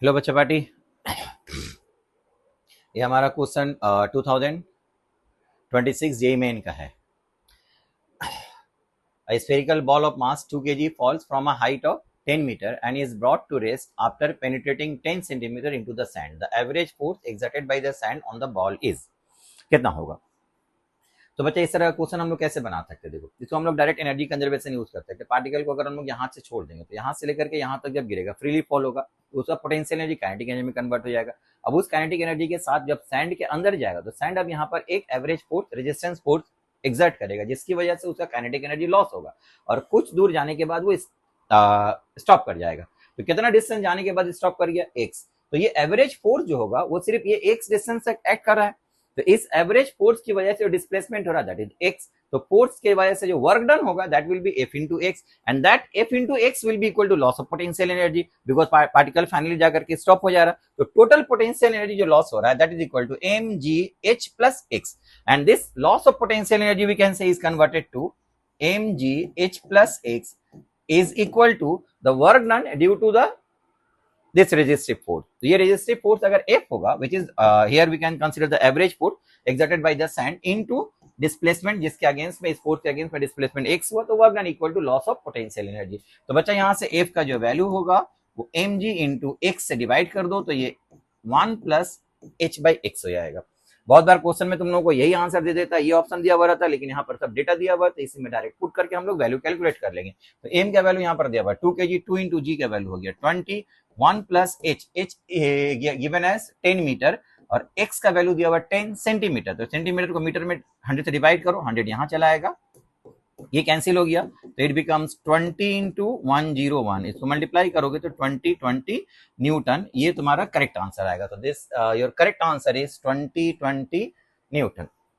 Hello बच्चा party. ये हमारा क्वेश्चन 2026 जेई मेन का है। A spherical ball of mass 2 kg falls from a height of 10 meter and is brought to rest after penetrating 10 centimeter into the sand. The average force exerted by the sand on the ball is कितना होगा? तो बच्चा इस तरह का question हम लोग कैसे बना सकते हैं? देखो, इसको हम लोग डायरेक्ट एनर्जी कंजर्वेशन यूज कर सकते हैं। पार्टिकल को अगर हम लोग यहाँ से छोड़ देंगे तो यहाँ से लेकर के यहाँ तक जब गिरेगा फ्रीली फॉल होगा तो उसका पोटेंशियल एनर्जी काइनेटिक एनर्जी में कन्वर्ट हो जाएगा। अब उस काइनेटिक एनर्जी के साथ जब सैंड के अंदर जाएगा तो सैंड अब यहाँ पर एक average force resistance force exert करेगा, जिसकी वजह से उसका काइनेटिक एनर्जी लॉस होगा और कुछ दूर जाने के बाद वो स्टॉप कर जाएगा। तो कितना डिस्टेंस जाने के बाद स्टॉप कर गया? एक्स। तो ये एवरेज फोर्स जो होगा वो सिर्फ ये एक्स डिस्टेंस तक एक्ट कर रहा है। तो इस एवरेज फोर्स की वजह से जो डिस्प्लेसमेंट हो रहा है दैट इज एक्स। तो फोर्स की वजह से जो वर्क डन होगा that will be F into X and that F into X will be equal to loss of potential energy because particle finally जाकर के स्टॉप हो जा रहा है। तो टोटल पोटेंशियल एनर्जी जो लॉस हो रहा है that is equal to M G H plus X and this loss of potential energy we can say is converted to M G H plus X is equal to the work done due to the this resistive force. तो ये resistive force अगर F होगा which is here we can consider the average force exerted by the sand into displacement जिसके against में इस force के against में displacement x हुआ तो work done equal to loss of potential energy. तो बच्चा यहाँ से F का जो वैल्यू होगा वो mg इंटू x से डिवाइड कर दो तो ये 1 प्लस h बाई x हो जाएगा। बहुत बार क्वेश्चन में तुम लोगों को यही आंसर दे देता है, ये ऑप्शन दिया हुआ रहता है, लेकिन यहाँ पर सब डेटा दिया हुआ है तो इसी में डायरेक्ट पुट करके हम लोग वैल्यू कैलकुलेट कर लेंगे। तो एम का वैल्यू यहाँ पर दिया हुआ है 2 kg, 2 इंटू जी का वैल्यू हो गया 20, 1 plus H given as 10 metre और एक्स का वैल्यू दिया हुआ 10 सेंटीमीटर। तो सेंटीमीटर को मीटर में 100 से डिवाइड करो, 100 यहाँ चला आएगा, ये कैंसिल हो गया तो इट बिकम्स 20 इंटू 101। इसको मल्टीप्लाई करोगे तो 20 न्यूटन, ये तुम्हारा करेक्ट आंसर आएगा। तो this your correct answer is 20 Newton.